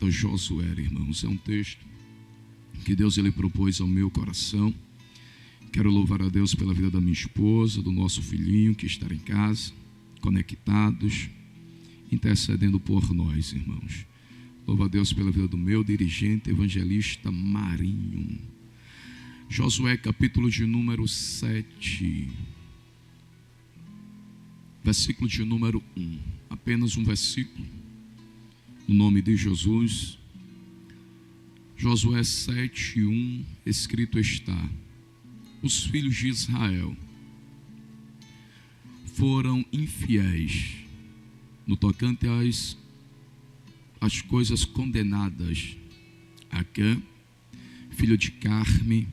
profeta Josué, irmãos. É um texto que Deus ele propôs ao meu coração. Quero louvar a Deus pela vida da minha esposa, do nosso filhinho que está em casa, conectados, intercedendo por nós, irmãos. Louvo a Deus pela vida do meu dirigente, evangelista Marinho. Josué, capítulo de número 7, versículo de número 1. Apenas um versículo, no nome de Jesus. Josué 7, 1, escrito está: os filhos de Israel foram infiéis no tocante às coisas condenadas. Acã, filho de Carme,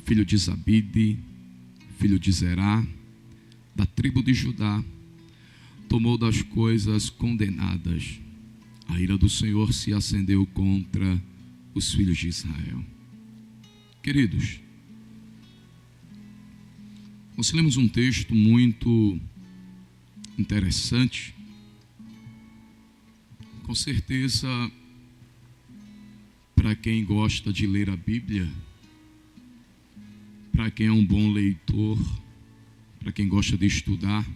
filho de Zabide, filho de Zerá, da tribo de Judá, tomou das coisas condenadas. A ira do Senhor se acendeu contra os filhos de Israel. Queridos, nós lemos um texto muito interessante. Com certeza, para quem gosta de ler a Bíblia, para quem é um bom leitor, para quem gosta de estudar,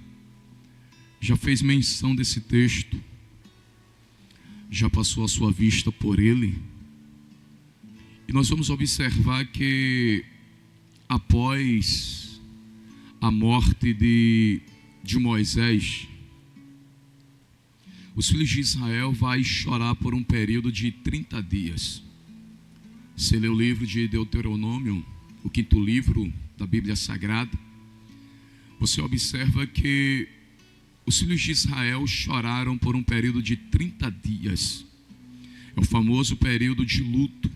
já fez menção desse texto, já passou a sua vista por ele. E nós vamos observar que após a morte de Moisés, os filhos de Israel vão chorar por um período de 30 dias. Você lê o livro de Deuteronômio, o 5º livro da Bíblia Sagrada, você observa que os filhos de Israel choraram por um período de 30 dias. É o famoso período de luto,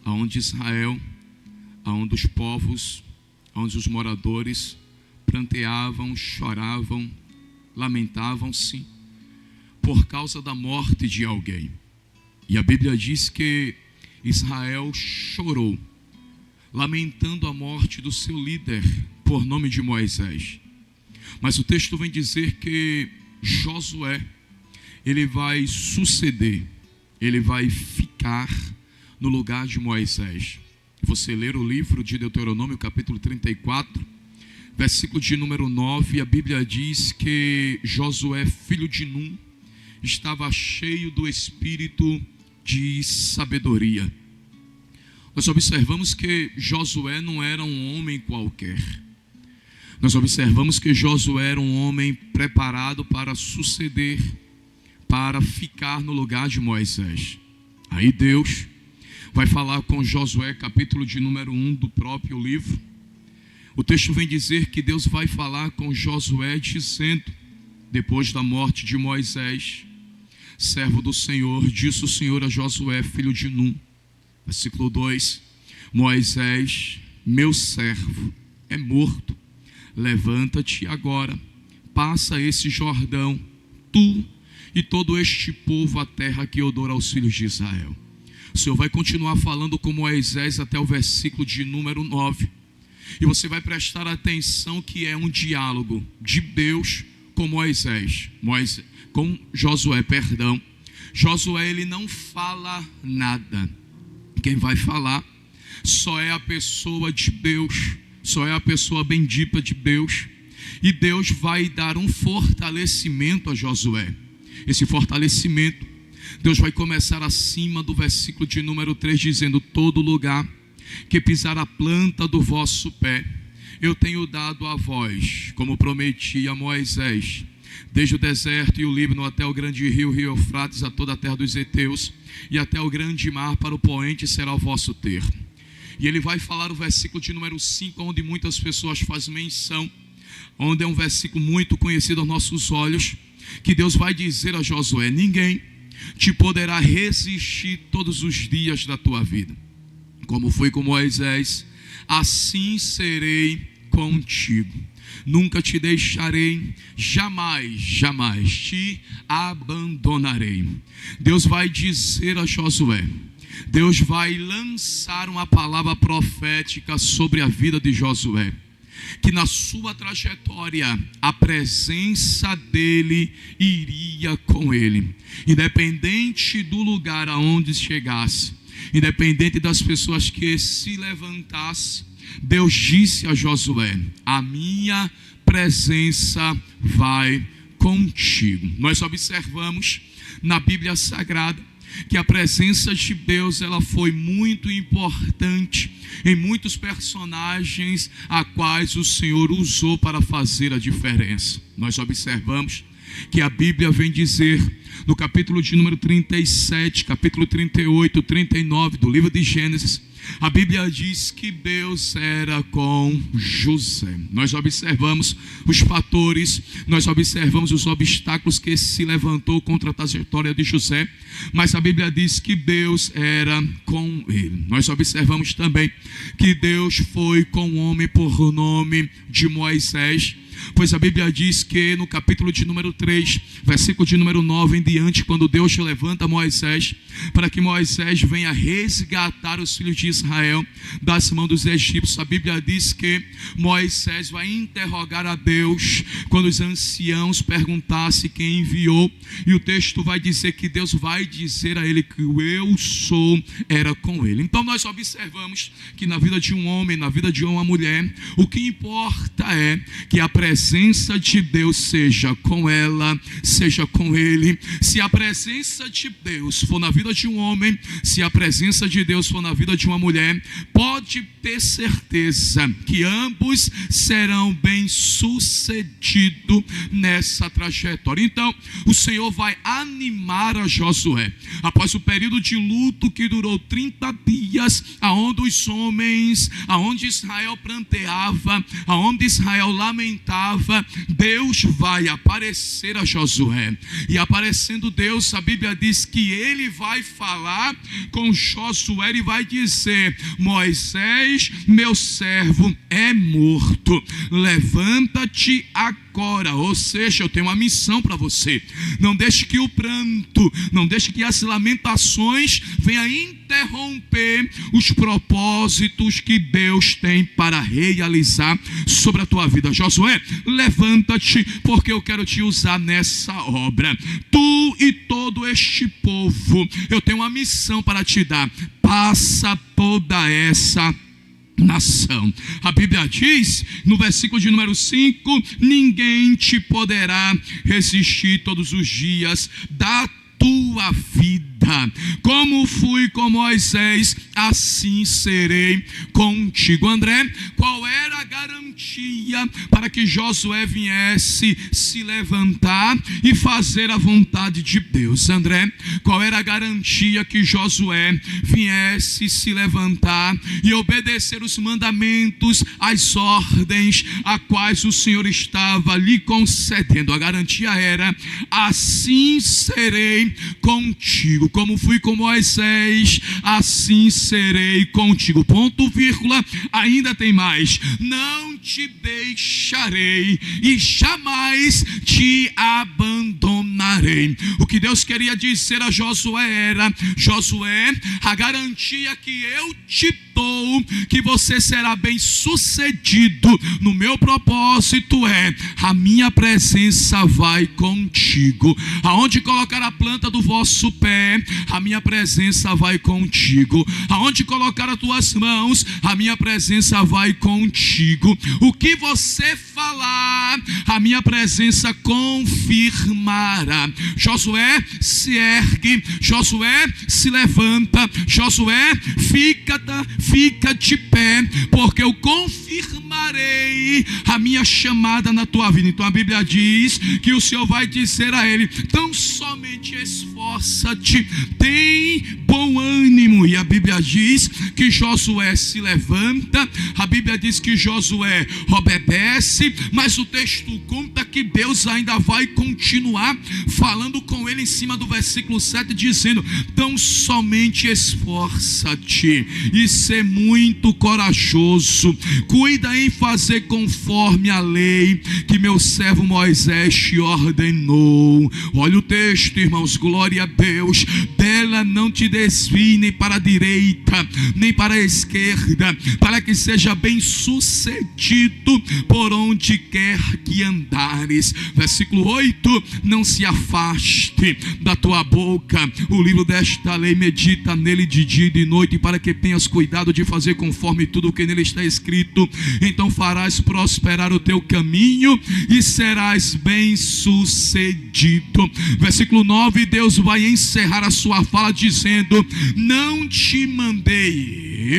onde Israel, onde os povos, onde os moradores pranteavam, choravam, lamentavam-se por causa da morte de alguém. E a Bíblia diz que Israel chorou, lamentando a morte do seu líder, por nome de Moisés. Mas o texto vem dizer que Josué, ele vai suceder, ele vai ficar no lugar de Moisés. Você ler o livro de Deuteronômio, capítulo 34, versículo de número 9, a Bíblia diz que Josué, filho de Num, estava cheio do espírito de sabedoria. Nós observamos que Josué não era um homem qualquer. Nós observamos que Josué era um homem preparado para suceder, para ficar no lugar de Moisés. Aí Deus vai falar com Josué, capítulo de número 1 do próprio livro. O texto vem dizer que Deus vai falar com Josué dizendo: depois da morte de Moisés, servo do Senhor, disse o Senhor a Josué, filho de Num. Versículo 2: Moisés, meu servo, é morto. Levanta-te agora, passa esse Jordão, tu e todo este povo, a terra que eu dou aos filhos de Israel. O Senhor vai continuar falando com Moisés até o versículo de número 9. E você vai prestar atenção que é um diálogo de Deus com com Josué. Josué, ele não fala nada. Quem vai falar só é a pessoa de Deus, só é a pessoa bendita de Deus. E Deus vai dar um fortalecimento a Josué. Esse fortalecimento, Deus vai começar acima do versículo de número 3, dizendo: todo lugar que pisar a planta do vosso pé, eu tenho dado a vós, como prometi a Moisés, desde o deserto e o Líbano até o grande rio Eufrates, a toda a terra dos heteus, e até o grande mar, para o poente será o vosso termo. E ele vai falar o versículo de número 5, onde muitas pessoas fazem menção, onde é um versículo muito conhecido aos nossos olhos, que Deus vai dizer a Josué: ninguém te poderá resistir todos os dias da tua vida. Como foi com Moisés, assim serei contigo. Nunca te deixarei, jamais, jamais te abandonarei. Deus vai dizer a Josué, Deus vai lançar uma palavra profética sobre a vida de Josué. que na sua trajetória a presença dele iria com ele, independente do lugar aonde chegasse, independente das pessoas que se levantassem. Deus disse a Josué: a minha presença vai contigo. Nós observamos na Bíblia Sagrada que a presença de Deus, ela foi muito importante em muitos personagens a quais o Senhor usou para fazer a diferença. Nós observamos que a Bíblia vem dizer no capítulo de número 37, capítulo 38, 39 do livro de Gênesis, a Bíblia diz que Deus era com José. Nós observamos os fatores, nós observamos os obstáculos que se levantou contra a trajetória de José, mas a Bíblia diz que Deus era com ele. Nós observamos também que Deus foi com o homem por nome de Moisés, pois a Bíblia diz que no capítulo de número 3, versículo de número 9 em diante, quando Deus levanta Moisés, para que Moisés venha resgatar os filhos de Israel das mãos dos egípcios, a Bíblia diz que Moisés vai interrogar a Deus quando os anciãos perguntassem quem enviou, e o texto vai dizer que Deus vai dizer a ele que o eu sou era com ele. Então nós observamos que na vida de um homem, na vida de uma mulher, o que importa é que a presença de Deus seja com ela, seja com ele. Se a presença de Deus for na vida de um homem, se a presença de Deus for na vida de uma mulher, pode ter certeza que ambos serão bem-sucedidos nessa trajetória. Então, o Senhor vai animar a Josué, após o período de luto que durou 30 dias, aonde os homens, aonde Israel pranteava, aonde Israel lamentava, Deus vai aparecer a Josué. E aparecendo Deus, a Bíblia diz que ele vai falar com Josué e vai dizer: Moisés, meu servo, é morto, levanta-te agora. Ou seja, eu tenho uma missão para você. Não deixe que o pranto, não deixe que as lamentações venham interromper os propósitos que Deus tem para realizar sobre a tua vida. Josué, levanta-te, porque eu quero te usar nessa obra. Tu e todo este povo, eu tenho uma missão para te dar. Passa toda essa nação. A Bíblia diz no versículo de número 5: ninguém te poderá resistir todos os dias da tua vida. Como fui com Moisés, assim serei contigo. André, qual era a garantia para que Josué viesse se levantar e fazer a vontade de Deus? André, qual era a garantia que Josué viesse se levantar e obedecer os mandamentos, as ordens a quais o Senhor estava lhe concedendo? A garantia era: assim serei contigo. Como fui com Moisés, assim serei contigo. Ponto, vírgula, ainda tem mais: não te deixarei e jamais te abandonarei. O que Deus queria dizer a Josué era: Josué, a garantia que eu te dou, que você será bem sucedido no meu propósito, é: a minha presença vai contigo. Aonde colocar a planta do vosso pé, a minha presença vai contigo. Aonde colocar as tuas mãos, a minha presença vai contigo. O que você falar, a minha presença confirmará. Josué, se ergue. Josué, se levanta. Josué, fica de pé, porque eu confirmarei a minha chamada na tua vida. Então a Bíblia diz que o Senhor vai dizer a ele: tão somente esforça-te, tem bom ânimo. E a Bíblia diz que Josué se levanta, a Bíblia diz que Josué obedece, mas o texto conta que Deus ainda vai continuar falando com ele em cima do versículo 7, dizendo: tão somente esforça-te e ser muito corajoso, cuida em fazer conforme a lei que meu servo Moisés te ordenou. Olha o texto, irmãos, glória a Deus: dela não te desvie nem para para a direita, nem para a esquerda, para que seja bem sucedido por onde quer que andares. Versículo 8: não se afaste da tua boca o livro desta lei, medita nele de dia e de noite, para que tenhas cuidado de fazer conforme tudo o que nele está escrito. Então farás prosperar o teu caminho e serás bem sucedido. Versículo 9: Deus vai encerrar a sua fala dizendo: não te mandei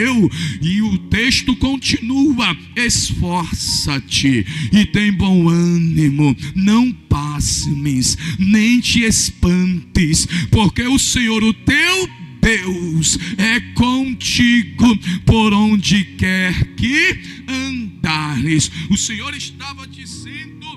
eu? E o texto continua: esforça-te e tem bom ânimo, não pasmes, nem te espantes, porque o Senhor, o teu Deus, é contigo por onde quer que andares. O Senhor estava dizendo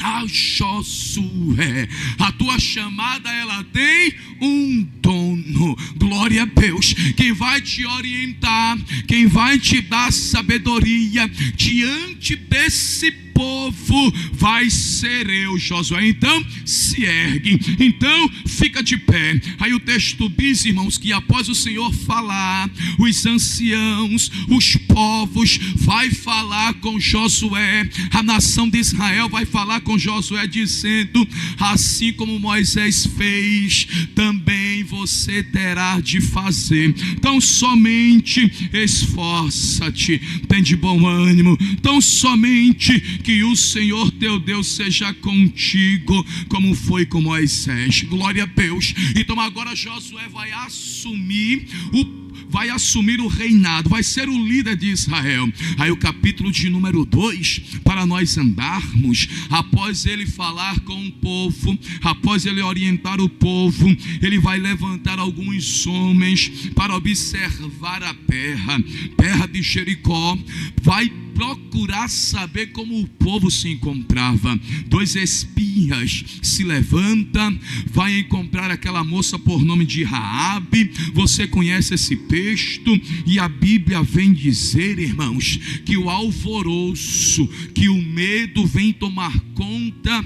a Josué: a tua chamada, ela tem um dono. Glória a Deus. Quem vai te orientar, quem vai te dar sabedoria diante desse povo vai ser eu, Josué. Então se ergue, então fica de pé. Aí o texto diz, irmãos, que após o Senhor falar, os anciãos, os povos vai falar com Josué, a nação de Israel vai falar com Josué dizendo: assim como Moisés fez, também você terá de fazer. Então somente esforça-te, tem de bom ânimo. Então somente que o Senhor teu Deus seja contigo, como foi com Moisés. Glória a Deus. Então agora Josué vai assumir o reinado, vai ser o líder de Israel. Aí o capítulo de número 2, para nós andarmos, após ele falar com o povo, após ele orientar o povo, ele vai levantar alguns homens para observar a terra de Jericó, vai procurar saber como o povo se encontrava. 2 espias se levantam, vai encontrar aquela moça por nome de Raabe. Você conhece esse texto, e a Bíblia vem dizer, irmãos, que o alvoroço, que o medo vem tomar conta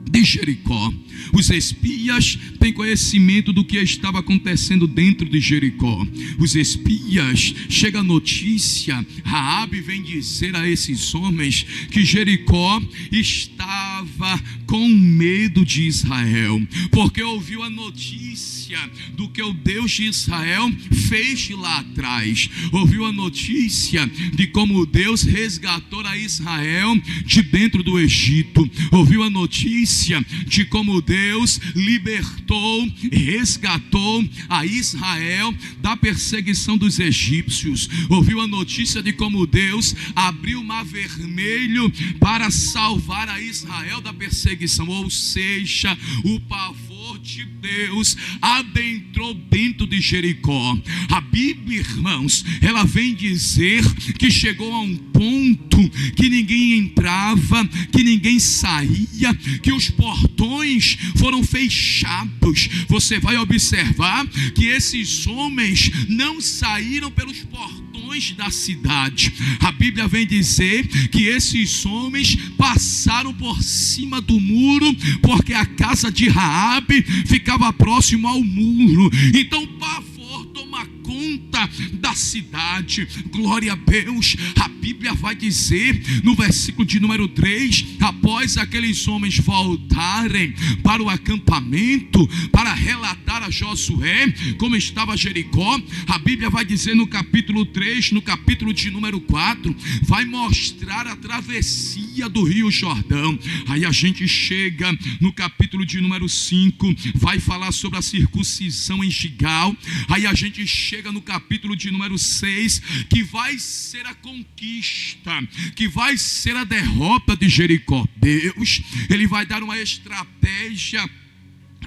de Jericó. Os espias têm conhecimento do que estava acontecendo dentro de Jericó. Os espias, chega a notícia, Raabe vem dizer a esses homens que Jericó estava com medo de Israel, porque ouviu a notícia do que o Deus de Israel fez lá atrás, ouviu a notícia de como Deus resgatou a Israel de dentro do Egito, ouviu a notícia de como Deus libertou e resgatou a Israel da perseguição dos egípcios, ouviu a notícia de como Deus abriu o mar vermelho para salvar a Israel da perseguição. Ou seja, o pavor de Deus adentrou dentro de Jericó. A Bíblia, irmãos, ela vem dizer que chegou a um ponto que ninguém entrava, que ninguém saía, que os portões foram fechados. Você vai observar que esses homens não saíram pelos portões da cidade. A Bíblia vem dizer que esses homens passaram por cima do muro, porque a casa de Raabe ficava próximo ao muro. Então pavor toma conta da cidade. Glória a Deus. A Bíblia vai dizer no versículo de número 3, após aqueles homens voltarem para o acampamento para relatar a Josué como estava Jericó, a Bíblia vai dizer no capítulo 3, no capítulo de número 4, vai mostrar a travessia do Rio Jordão. Aí a gente chega no capítulo de número 5, vai falar sobre a circuncisão em Gigal. Aí a gente chega no capítulo de número 6, que vai ser a conquista, que vai ser a derrota de Jericó. Deus, ele vai dar uma estratégia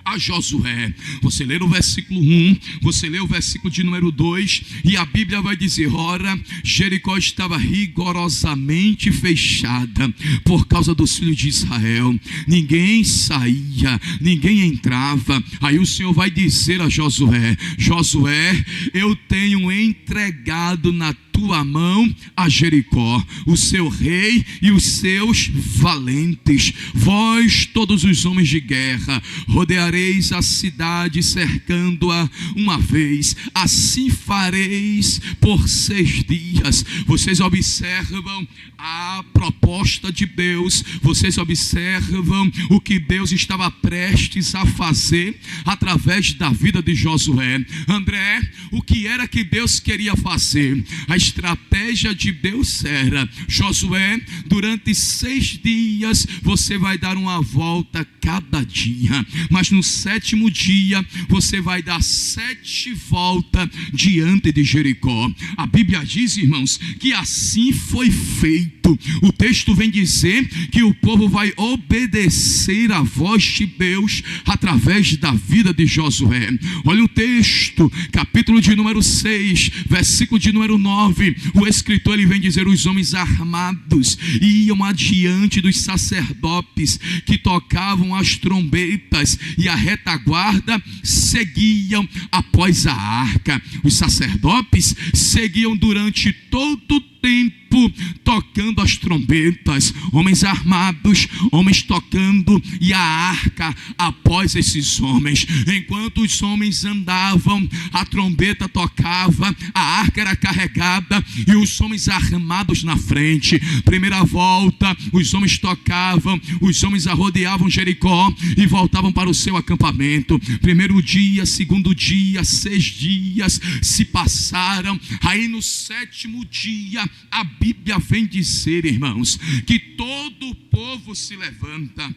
a Josué. Você lê o versículo 1, você lê o versículo de número 2, e a Bíblia vai dizer: ora, Jericó estava rigorosamente fechada por causa dos filhos de Israel, ninguém saía, ninguém entrava. Aí o Senhor vai dizer a Josué: Josué, eu tenho entregado na tua mão a Jericó, o seu rei e os seus valentes. Vós, todos os homens de guerra, rodeareis cercareis a cidade, cercando-a uma vez. Assim fareis por 6 dias. Vocês observam a proposta de Deus, vocês observam o que Deus estava prestes a fazer através da vida de Josué. André, o que era que Deus queria fazer? A estratégia de Deus era: Josué, durante 6 dias você vai dar uma volta cada dia, mas no 7º dia você vai dar 7 voltas diante de Jericó. A Bíblia diz, irmãos, que assim foi feito. O texto vem dizer que o povo vai obedecer à voz de Deus através da vida de Josué. Olha o texto, capítulo de número 6, versículo de número 9. O escritor ele vem dizer: os homens armados iam adiante dos sacerdotes que tocavam as trombetas, e a retaguarda seguiam após a arca. Os sacerdotes seguiam durante todo o tempo tocando as trombetas, homens armados, homens tocando, e a arca após esses homens. Enquanto os homens andavam, a trombeta tocava, a arca era carregada e os homens armados na frente. Primeira volta, os homens tocavam, os homens arrodeavam Jericó e voltavam para o seu acampamento. Primeiro dia, segundo dia, 6 dias se passaram. Aí no 7º dia, a Bíblia vem dizer, irmãos, que todo o povo se levanta.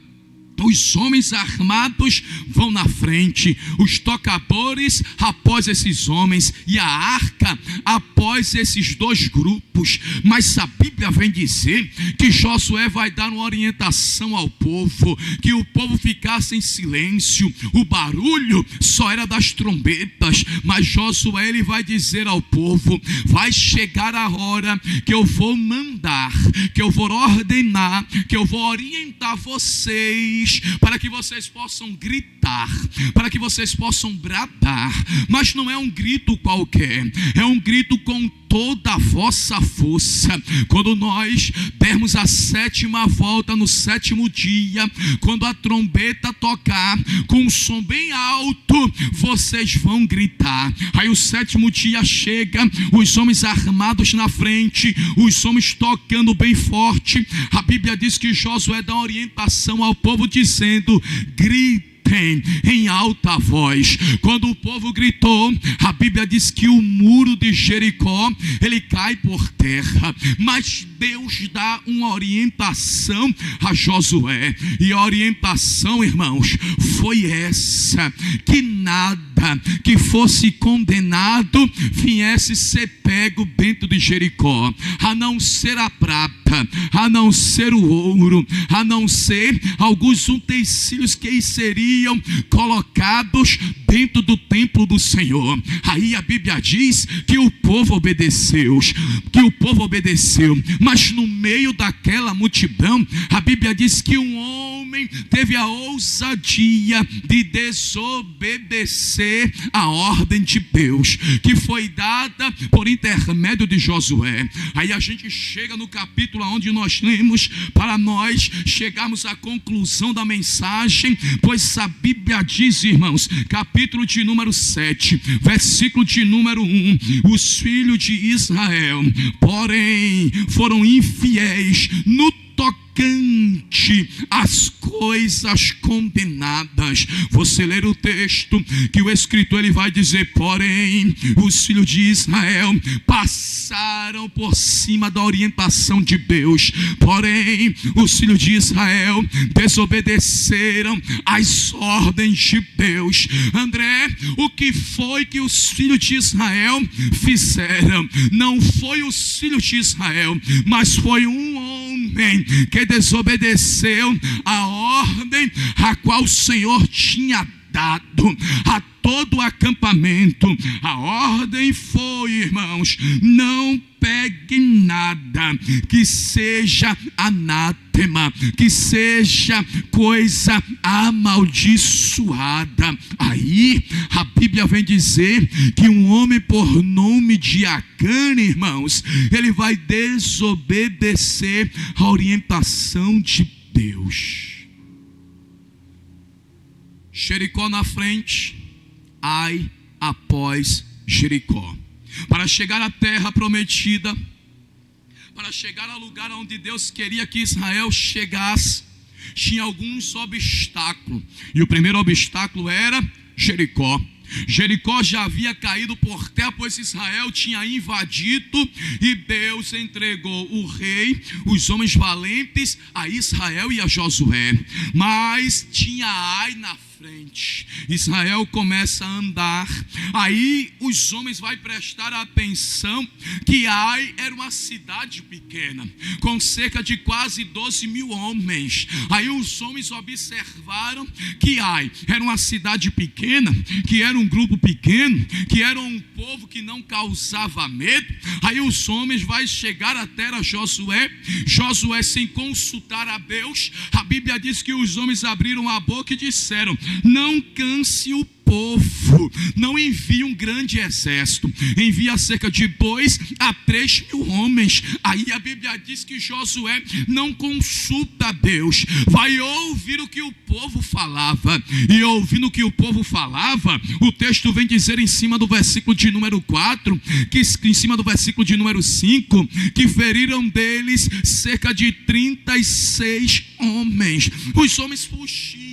Os homens armados vão na frente, os tocadores após esses homens, e a arca após esses 2 grupos. Mas a Bíblia vem dizer que Josué vai dar uma orientação ao povo, que o povo ficasse em silêncio. O barulho só era das trombetas, mas Josué ele vai dizer ao povo: vai chegar a hora que eu vou mandar, que eu vou ordenar, que eu vou orientar vocês, para que vocês possam gritar, para que vocês possam bradar. Mas não é um grito qualquer, é um grito com toda a vossa força. Quando nós dermos a 7ª volta no 7º dia, quando a trombeta tocar com um som bem alto, vocês vão gritar. Aí o 7º dia chega, os homens armados na frente, os homens tocando bem forte. A Bíblia diz que Josué dá uma orientação ao povo dizendo: grite em alta voz. Quando o povo gritou, a Bíblia diz que o muro de Jericó ele cai por terra. Mas Deus dá uma orientação a Josué, e a orientação, irmãos, foi essa: que nada que fosse condenado viesse ser pego dentro de Jericó, a não ser a prata, a não ser o ouro, a não ser alguns utensílios que seriam colocados dentro do templo do Senhor. Aí a Bíblia diz que o povo obedeceu, mas no meio daquela multidão, a Bíblia diz que um homem teve a ousadia de desobedecer a ordem de Deus, que foi dada por intermédio de Josué. Aí a gente chega no capítulo onde nós lemos, para nós chegarmos à conclusão da mensagem, pois a Bíblia diz, irmãos, capítulo de número 7, versículo de número 1: os filhos de Israel, porém, foram infiéis no tocante às coisas condenadas. Você ler o texto, que o escritor ele vai dizer: porém, os filhos de Israel passaram por cima da orientação de Deus. Porém, os filhos de Israel desobedeceram às ordens de Deus. André, o que foi que os filhos de Israel fizeram? Não foi os filhos de Israel, mas foi um homem que desobedeceu a ordem a qual o Senhor tinha dado a todo o acampamento. A ordem foi, irmãos: não pegue nada que seja anátema, que seja coisa amaldiçoada. Aí a Bíblia vem dizer que um homem por nome de Acã, irmãos, ele vai desobedecer a orientação de Deus. Jericó na frente, Ai após Jericó. Para chegar à terra prometida, para chegar ao lugar onde Deus queria que Israel chegasse, tinha alguns obstáculos. E o primeiro obstáculo era Jericó. Jericó já havia caído por terra, pois Israel tinha invadido, e Deus entregou o rei, os homens valentes, a Israel e a Josué. Mas tinha Ai na frente. Israel começa a andar. Aí os homens vão prestar atenção que Ai era uma cidade pequena, com cerca de quase 12 mil homens. Aí os homens observaram que Ai era uma cidade pequena, que era um grupo pequeno, que era um povo que não causava medo. Aí os homens vão chegar até a Josué. Josué, sem consultar a Deus, a Bíblia diz que os homens abriram a boca e disseram: não canse o povo, não envie um grande exército, envia cerca de 2 a 3 mil homens. Aí a Bíblia diz que Josué não consulta a Deus, vai ouvir o que o povo falava. E ouvindo o que o povo falava, o texto vem dizer em cima do versículo de número 4, que em cima do versículo de número 5, que feriram deles cerca de 36 homens. Os homens fugiram.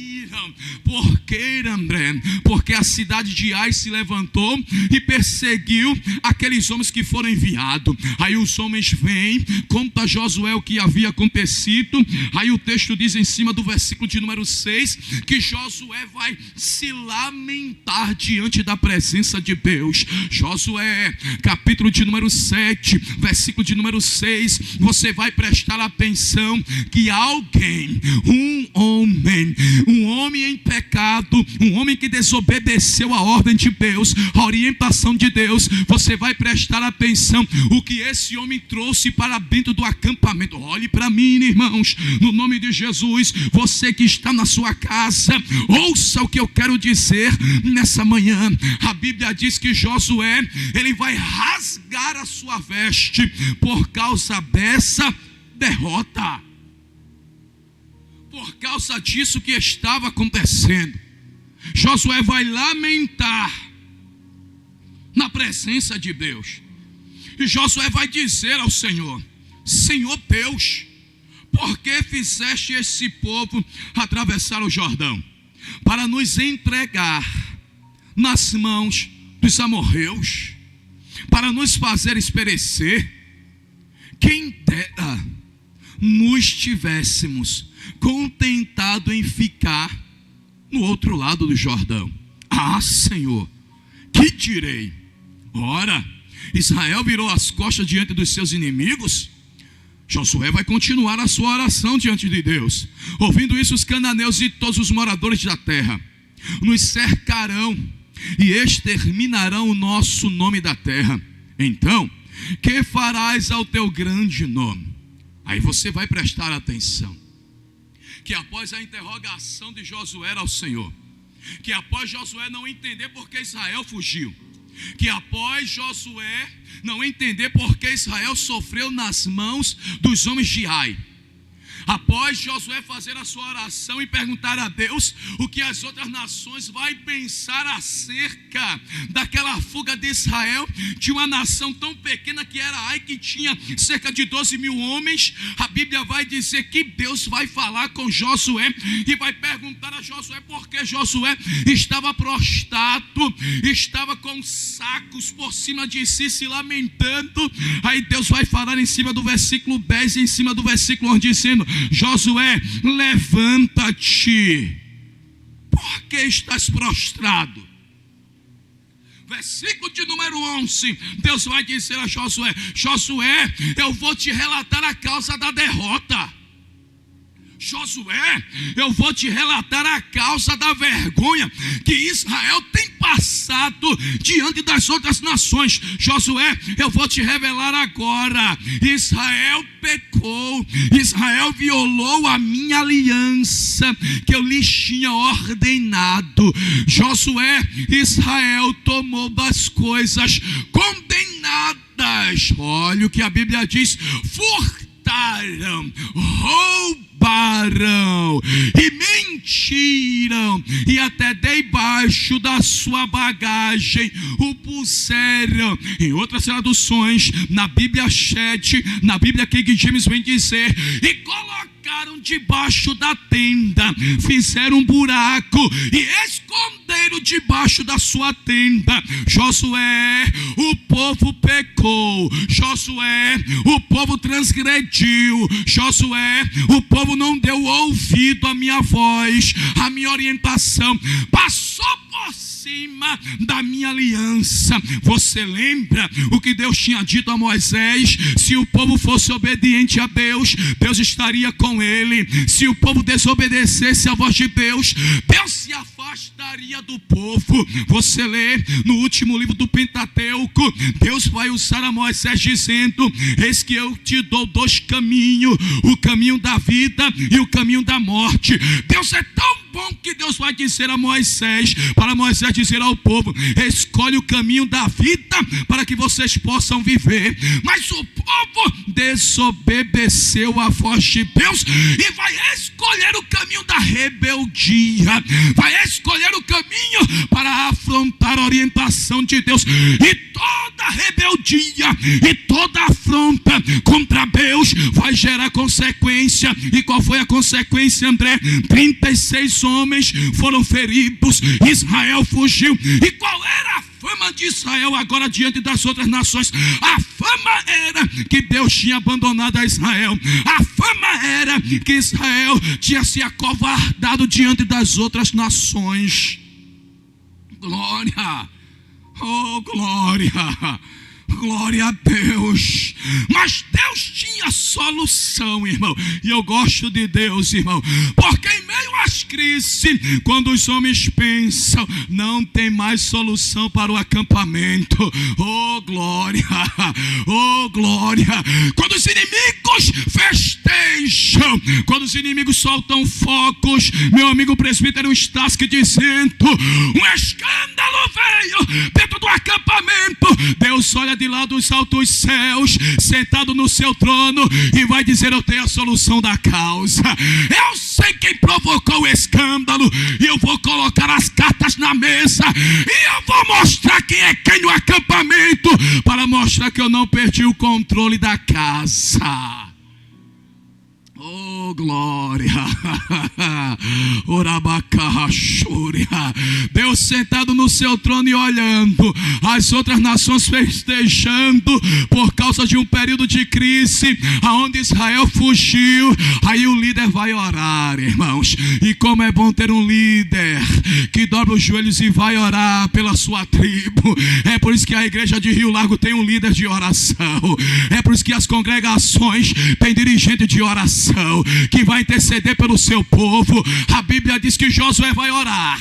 Por quê, André? Porque a cidade de Ai se levantou e perseguiu aqueles homens que foram enviados. Aí os homens vêm, conta a Josué o que havia acontecido. Aí o texto diz em cima do versículo de número 6, que Josué vai se lamentar diante da presença de Deus. Josué, capítulo de número 7, versículo de número 6, você vai prestar atenção que alguém, um homem em pecado, um homem que desobedeceu a ordem de Deus, a orientação de Deus, você vai prestar atenção o que esse homem trouxe para dentro do acampamento. Olhe para mim, irmãos, no nome de Jesus. Você que está na sua casa, ouça o que eu quero dizer nessa manhã. A Bíblia diz que Josué, ele vai rasgar a sua veste por causa dessa derrota, por causa disso que estava acontecendo. Josué vai lamentar na presença de Deus. E Josué vai dizer ao Senhor: Senhor Deus, por que fizeste esse povo atravessar o Jordão? Para nos entregar nas mãos dos amorreus, para nos fazeres perecer. Quem dera nos tivéssemos contentado em ficar no outro lado do Jordão. Ah, Senhor, que direi? Ora, Israel virou as costas diante dos seus inimigos. Josué vai continuar a sua oração diante de Deus. Ouvindo isso, os cananeus e todos os moradores da terra nos cercarão e exterminarão o nosso nome da terra. Então, que farás ao teu grande nome? Aí você vai prestar atenção que após a interrogação de Josué ao Senhor, que após Josué não entender por que Israel fugiu, que após Josué não entender por que Israel sofreu nas mãos dos homens de Ai, após Josué fazer a sua oração e perguntar a Deus o que as outras nações vão pensar acerca daquela fuga de Israel, de uma nação tão pequena que era Ai, que tinha cerca de 12 mil homens, a Bíblia vai dizer que Deus vai falar com Josué e vai perguntar a Josué por que Josué estava prostrado, estava com sacos por cima de si, se lamentando. Aí Deus vai falar em cima do versículo 10 e em cima do versículo 11, dizendo: Josué, levanta-te, por que estás prostrado? Versículo de número 11, Deus vai dizer a Josué: Josué, eu vou te relatar a causa da derrota. Josué, eu vou te relatar a causa da vergonha que Israel tem passado diante das outras nações. Josué, eu vou te revelar agora. Israel pecou, Israel violou a minha aliança que eu lhes tinha ordenado. Josué, Israel tomou das coisas condenadas. Olha o que a Bíblia diz: furtaram, roubaram zombaram e mentiram, e até debaixo da sua bagagem o puseram. Em outras traduções, na Bíblia Chat, na Bíblia King James vem dizer, e colocaram debaixo da tenda, fizeram um buraco e esconderam debaixo da sua tenda. Josué, o povo pecou. Josué, o povo transgrediu. Josué, o povo não deu ouvido à minha voz, à minha orientação, passou por cima da minha aliança. Você lembra o que Deus tinha dito a Moisés? Se o povo fosse obediente a Deus, Deus estaria com ele. Se o povo desobedecesse à voz de Deus, Deus se afastaria do povo. Você lê no último livro do Pentateuco, Deus vai usar a Moisés dizendo, eis que eu te dou dois caminhos, o caminho da vida e o caminho da morte. Deus é tão bom que Deus vai dizer a Moisés, para Moisés dizer ao povo, escolhe o caminho da vida para que vocês possam viver. Mas o povo desobedeceu a voz de Deus e vai escolher o caminho da rebeldia, vai escolher o caminho para afrontar a orientação de Deus. E toda rebeldia e toda afronta contra Deus vai gerar consequência. E qual foi a consequência, André? 36 homens foram feridos, Israel fugiu. E qual era a fama de Israel agora diante das outras nações? A fama era que Deus tinha abandonado a Israel. A fama era que Israel tinha se acovardado diante das outras nações. Glória, oh glória, glória a Deus. Mas Deus tinha solução, irmão. E eu gosto de Deus, irmão, porque em meio às crises, quando os homens pensam, não tem mais solução para o acampamento. Oh glória, oh glória. Quando os inimigos festejam, quando os inimigos soltam focos, meu amigo presbítero Stasky dizendo, um escândalo veio dentro do acampamento. Deus olha de lá dos altos céus, sentado no seu trono, e vai dizer, eu tenho a solução da causa. Eu sei quem provocou o escândalo, e eu vou colocar as cartas na mesa, e eu vou mostrar quem é quem no acampamento, para mostrar que eu não perdi o controle da casa. Oh glória. Deus sentado no seu trono e olhando as outras nações festejando por causa de um período de crise aonde Israel fugiu. Aí o líder vai orar, irmãos. E como é bom ter um líder que dobra os joelhos e vai orar pela sua tribo. É por isso que a igreja de Rio Largo tem um líder de oração. É por isso que as congregações têm dirigente de oração que vai interceder pelo seu povo. A Bíblia diz que Josué vai orar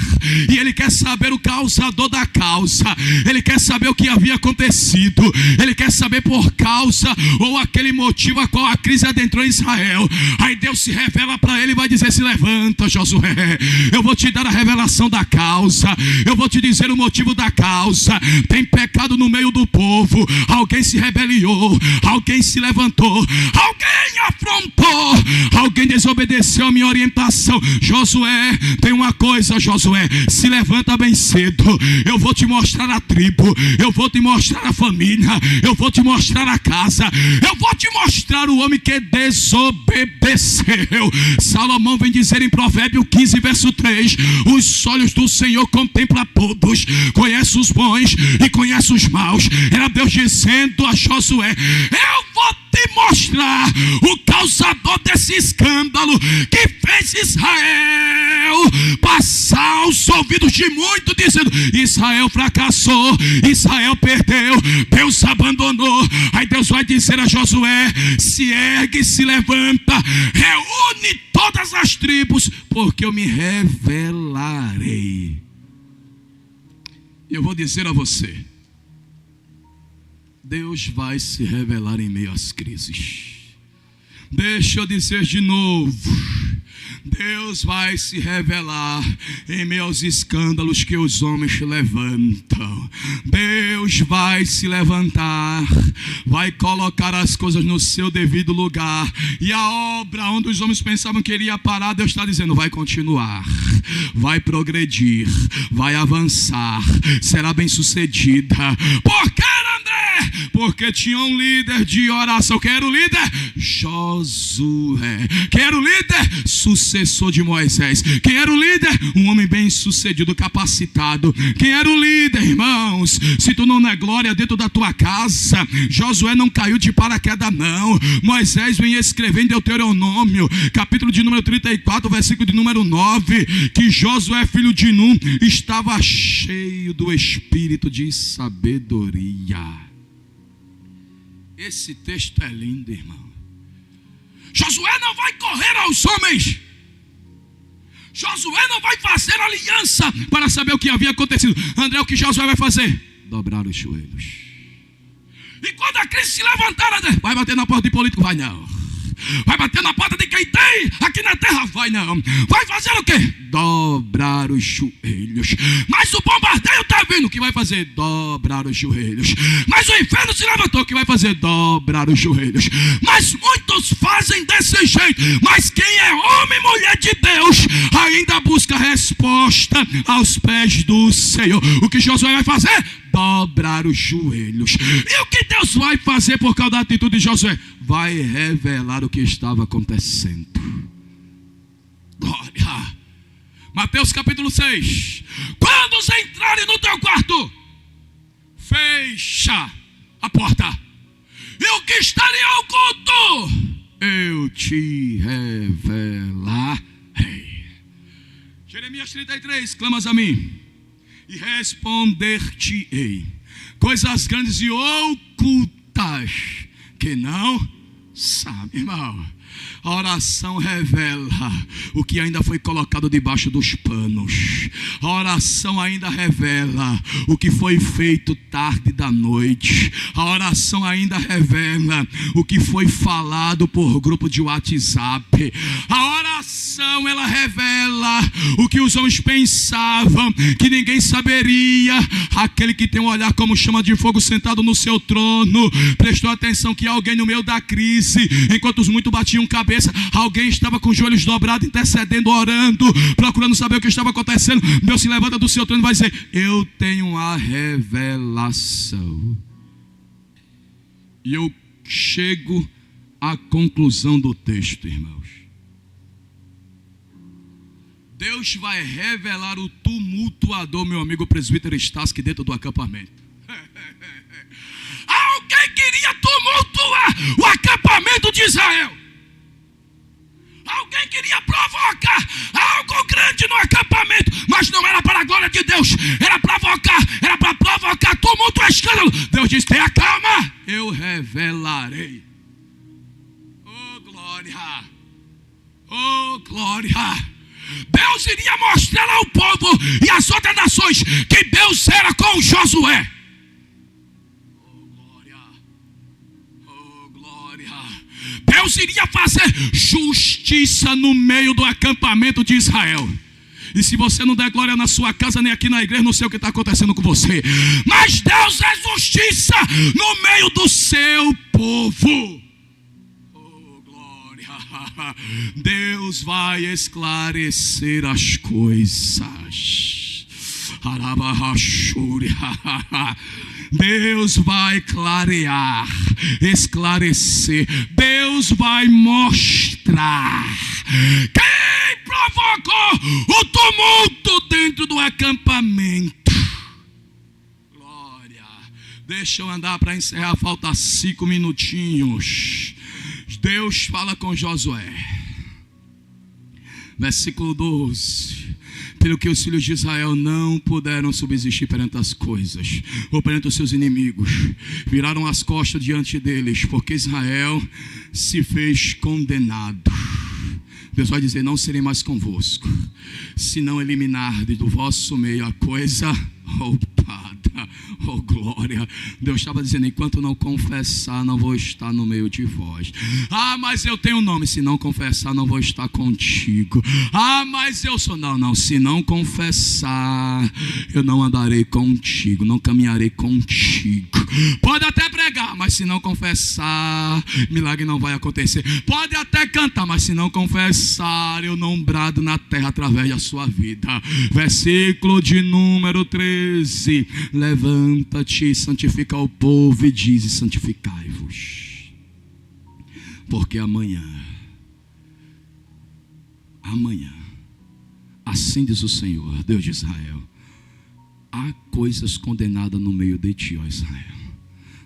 e ele quer saber o causador da causa. Ele quer saber o que havia acontecido. Ele quer saber por causa ou aquele motivo a qual a crise adentrou em Israel. Aí Deus se revela para ele e vai dizer, se levanta, Josué, eu vou te dar a revelação da causa, eu vou te dizer o motivo da causa. Tem pecado no meio do povo, alguém se rebeliou, alguém se levantou, alguém afrontou, alguém desobedeceu a minha orientação. Josué, tem uma coisa, Josué, se levanta bem cedo, eu vou te mostrar a tribo, eu vou te mostrar a família, eu vou te mostrar a casa, eu vou te mostrar o homem que desobedeceu. Salomão vem dizer em Provérbio 15, verso 3, os olhos do Senhor contemplam todos, conhece os bons e conhece os maus. Era Deus dizendo a Josué, eu vou te mostrar o causador desse escândalo que fez Israel passar aos ouvidos de muitos, dizendo, Israel fracassou, Israel perdeu, Deus abandonou. Aí Deus vai dizer a Josué, se ergue, se levanta, reúne todas as tribos, porque eu me revelarei. Eu vou dizer a você, Deus vai se revelar em meio às crises. Deixa eu dizer de novo, Deus vai se revelar em meio aos escândalos que os homens levantam. Deus vai se levantar, vai colocar as coisas no seu devido lugar. E a obra onde os homens pensavam que iria parar, Deus está dizendo, vai continuar, vai progredir, vai avançar, será bem sucedida. Por que, André? Porque tinha um líder de oração. Quem era o líder? Josué. Quem era o líder? Sucessor de Moisés. Quem era o líder? Um homem bem sucedido, capacitado. Quem era o líder, irmãos? Se tu não é glória dentro da tua casa, Josué não caiu de paraquedas não. Moisés vem escrever em Deuteronômio, capítulo de número 34, versículo de número 9, que Josué, filho de Num, estava cheio do espírito de sabedoria. Esse texto é lindo, irmão. Josué não vai correr aos homens. Josué não vai fazer aliança para saber o que havia acontecido. André, o que Josué vai fazer? Dobrar os joelhos. E quando a crise se levantar, André, vai bater na porta de político? Vai não. Vai bater na porta de quem tem aqui na terra? Vai não. Vai fazer o quê? Dobrar os joelhos. Mas o bombardeio está vindo. O que vai fazer? Dobrar os joelhos. Mas o inferno se levantou. O que vai fazer? Dobrar os joelhos. Mas muitos fazem desse jeito. Mas quem é homem e mulher de Deus ainda busca resposta aos pés do Senhor. O que Josué vai fazer? Dobrar os joelhos. E o que Deus vai fazer por causa da atitude de Josué? Vai revelar o que estava acontecendo. Glória. Mateus capítulo 6. Quando entrarem no teu quarto, fecha a porta. E o que está ali oculto, eu te revelarei. Jeremias 33, clamas a mim e responder-te-ei coisas grandes e ocultas que não sabe, irmão. A oração revela o que ainda foi colocado debaixo dos panos. A oração ainda revela o que foi feito tarde da noite. A oração ainda revela o que foi falado por grupo de WhatsApp. A oração, ela revela o que os homens pensavam que ninguém saberia. Aquele que tem um olhar como chama de fogo sentado no seu trono prestou atenção que alguém no meio da crise, enquanto os muitos batiam cabeça, alguém estava com os joelhos dobrados, intercedendo, orando, procurando saber o que estava acontecendo. Deus se levanta do seu trono e vai dizer: eu tenho a revelação. E eu chego à conclusão do texto, irmãos. Deus vai revelar o tumultuador, meu amigo presbítero Stasky, dentro do acampamento. Alguém queria tumultuar o acampamento de Israel. Alguém queria provocar algo grande no acampamento, mas não era para a glória de Deus, era para provocar tumulto e escândalo. Deus disse: tenha calma, eu revelarei. Oh glória, oh glória. Deus iria mostrar ao povo e às outras nações que Deus era com Josué. Deus iria fazer justiça no meio do acampamento de Israel. E se você não der glória na sua casa, nem aqui na igreja, não sei o que está acontecendo com você. Mas Deus é justiça no meio do seu povo. Oh, glória. Deus vai esclarecer as coisas. Arabahashuri. Deus vai clarear, esclarecer. Deus vai mostrar quem provocou o tumulto dentro do acampamento. Glória. Deixa eu andar para encerrar, falta 5 minutinhos. Deus fala com Josué. Versículo 12. Pelo que os filhos de Israel não puderam subsistir perante as coisas, ou perante os seus inimigos, viraram as costas diante deles, porque Israel se fez condenado. Deus vai dizer: não serei mais convosco, se não eliminardes do vosso meio a coisa roubada. Oh glória, Deus estava dizendo, enquanto não confessar, não vou estar no meio de vós. Ah, mas eu tenho nome, se não confessar, não vou estar contigo. Ah, mas eu sou, não, se não confessar, eu não andarei contigo, não caminharei contigo. Pode até pregar, mas se não confessar, milagre não vai acontecer. Pode até cantar, mas se não confessar, eu não brado na terra através da sua vida. Versículo de número 13. Levanta-te, santifica o povo e dize, santificai-vos. Porque amanhã, assim diz o Senhor, Deus de Israel, há coisas condenadas no meio de ti, ó Israel.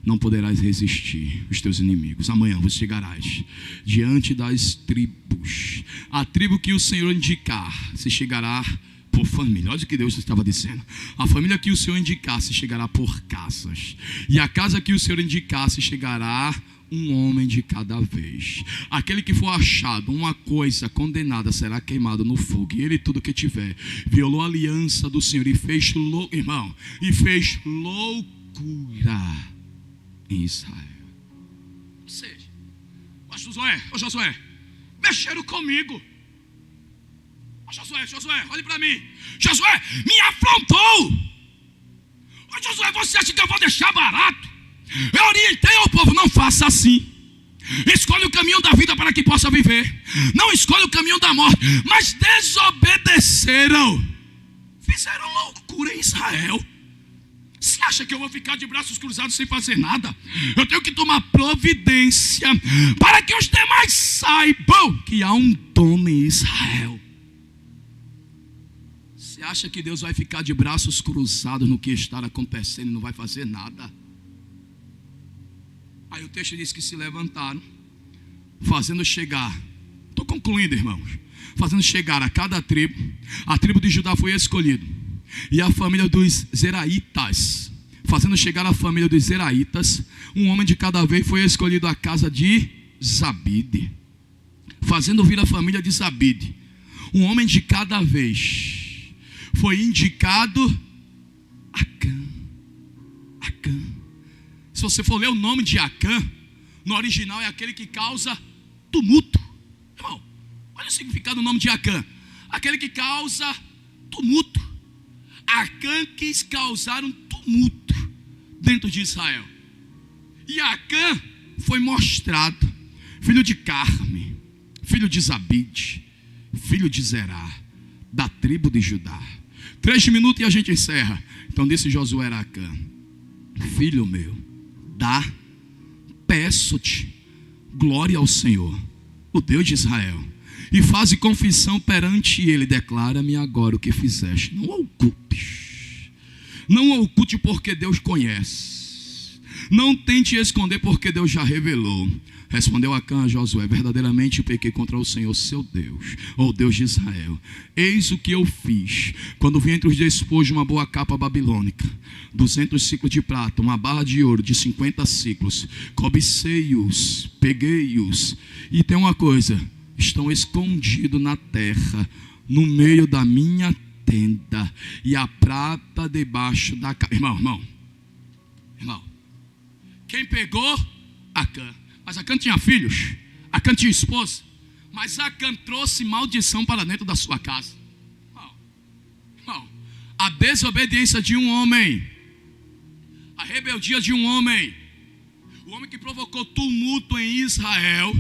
Não poderás resistir os teus inimigos. Amanhã vos chegarás diante das tribos. A tribo que o Senhor indicar se chegará por família. Olha o que Deus estava dizendo. A família que o Senhor indicar se chegará por casas. E a casa que o Senhor indicar se chegará um homem de cada vez. Aquele que for achado uma coisa condenada será queimado no fogo. E ele tudo que tiver violou a aliança do Senhor e fez loucura em Israel. Ou seja, Josué, mexeram comigo. Josué, olhe para mim. Josué, me afrontou. Josué, você acha que eu vou deixar barato? Eu orientei ao povo, não faça assim. Escolhe o caminho da vida para que possa viver. Não escolhe o caminho da morte. Mas desobedeceram. Fizeram loucura em Israel. Você acha que eu vou ficar de braços cruzados sem fazer nada? Eu tenho que tomar providência para que os demais saibam que há um dono em Israel. Você acha que Deus vai ficar de braços cruzados no que está acontecendo e não vai fazer nada? Aí o texto diz que se levantaram, fazendo chegar, estou concluindo, irmãos, fazendo chegar a cada tribo. A tribo de Judá foi escolhida, e a família dos Zeraitas, fazendo chegar a família dos Zeraitas, um homem de cada vez foi escolhido à casa de Zabide, fazendo vir a família de Zabide, um homem de cada vez, foi indicado Acã. Se você for ler o nome de Acã, no original é aquele que causa tumulto. Irmão, olha o significado do nome de Acã. Aquele que causa tumulto. Acã quis causar um tumulto dentro de Israel. E Acã foi mostrado filho de Carme, filho de Zabide, filho de Zerá, da tribo de Judá. 3 minutos e a gente encerra. Então disse Josué a Acã: filho meu, peço-te glória ao Senhor, o Deus de Israel, e faze confissão perante ele. Declara-me agora o que fizeste. Não oculte, porque Deus conhece. Não tente esconder, porque Deus já revelou. Respondeu Acã a Josué: verdadeiramente pequei contra o Senhor seu Deus, o Deus de Israel. Eis o que eu fiz. Quando vi entre os despojos uma boa capa babilônica, 200 ciclos de prata, uma barra de ouro de 50 ciclos, cobicei-os, peguei-os. E tem uma coisa: estão escondidos na terra, no meio da minha tenda, e a prata debaixo da capa. Irmão, quem pegou? Acã. Mas Acã tinha filhos, Acã tinha esposa, mas Acã trouxe maldição para dentro da sua casa. Irmão, a desobediência de um homem, a rebeldia de um homem, o homem que provocou tumulto em Israel,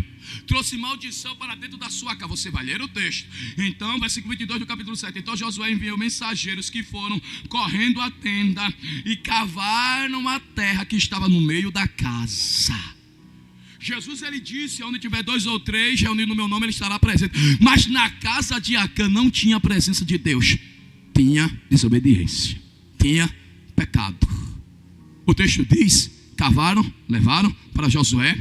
trouxe maldição para dentro da sua casa. Você vai ler o texto. Então, versículo 22 do capítulo 7. Então Josué enviou mensageiros que foram correndo à tenda e cavaram a terra que estava no meio da casa. Jesus, ele disse: onde tiver 2 ou 3 reunidos no meu nome, ele estará presente. Mas na casa de Acã não tinha a presença de Deus. Tinha desobediência, tinha pecado. O texto diz: cavaram, levaram para Josué,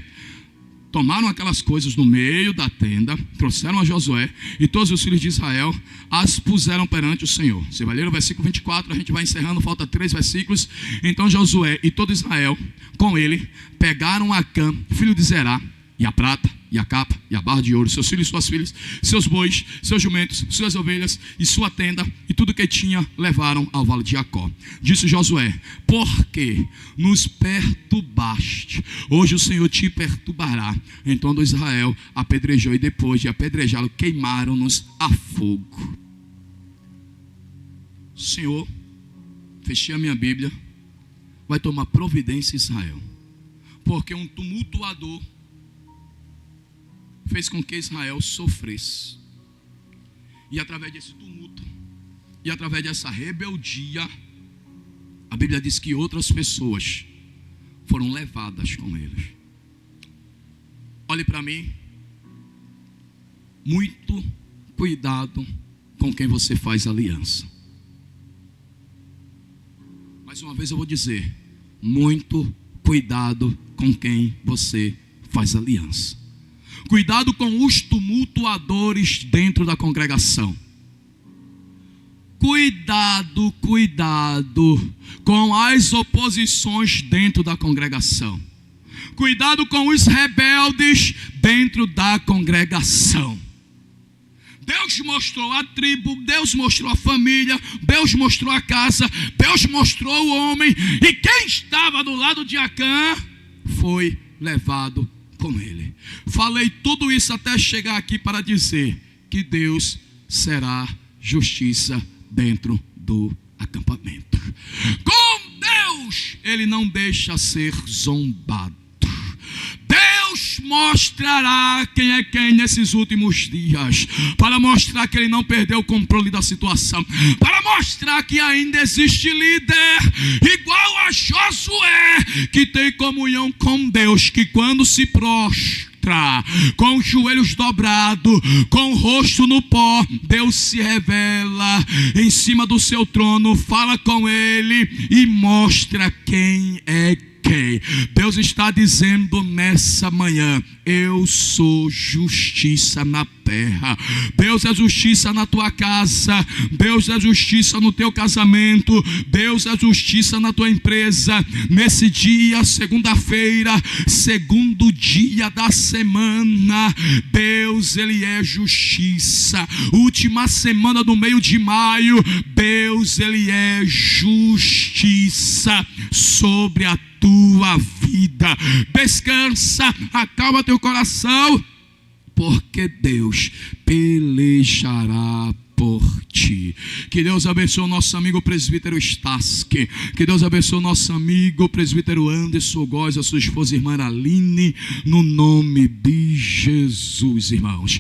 tomaram aquelas coisas no meio da tenda, trouxeram a Josué, e todos os filhos de Israel as puseram perante o Senhor. Você vai ler o versículo 24, a gente vai encerrando, falta 3 versículos. Então Josué e todo Israel com ele pegaram Acã, filho de Zerá, e a prata, e a capa, e a barra de ouro, seus filhos e suas filhas, seus bois, seus jumentos, suas ovelhas, e sua tenda, e tudo que tinha, levaram ao vale de Jacó. Disse Josué: porque nos perturbaste, hoje o Senhor te perturbará. Então todo Israel apedrejou, e depois de apedrejá-lo, queimaram-nos a fogo. Senhor, fechei a minha Bíblia, vai tomar providência em Israel, porque um tumultuador fez com que Israel sofresse, e através desse tumulto, e através dessa rebeldia, a Bíblia diz que outras pessoas foram levadas com eles. Olhe para mim, muito cuidado com quem você faz aliança. Mais uma vez eu vou dizer, muito cuidado com quem você faz aliança. Cuidado com os tumultuadores dentro da congregação. Cuidado com as oposições dentro da congregação. Cuidado com os rebeldes dentro da congregação. Deus mostrou a tribo, Deus mostrou a família, Deus mostrou a casa, Deus mostrou o homem, e quem estava do lado de Acã foi levado com ele. Falei tudo isso até chegar aqui para dizer que Deus será justiça dentro do acampamento. Com Deus ele não deixa ser zombado. Deus mostrará quem é quem nesses últimos dias, para mostrar que ele não perdeu o controle da situação, para mostrar que ainda existe líder igual a Josué, que tem comunhão com Deus, que quando se prostra, com os joelhos dobrados, com o rosto no pó, Deus se revela em cima do seu trono, fala com ele e mostra quem é quem. Deus está dizendo nessa manhã: eu sou justiça na terra. Deus é justiça na tua casa, Deus é justiça no teu casamento, Deus é justiça na tua empresa. Nesse dia, segunda-feira, segundo dia da semana, Deus, ele é justiça. Última semana do meio de maio, Deus, ele é justiça sobre a tua vida. Descansa, acalma teu coração, porque Deus pelejará por ti. Que Deus abençoe o nosso amigo presbítero Stasky. Que Deus abençoe o nosso amigo presbítero Anderson Góes, a sua esposa irmã Aline, no nome de Jesus, irmãos.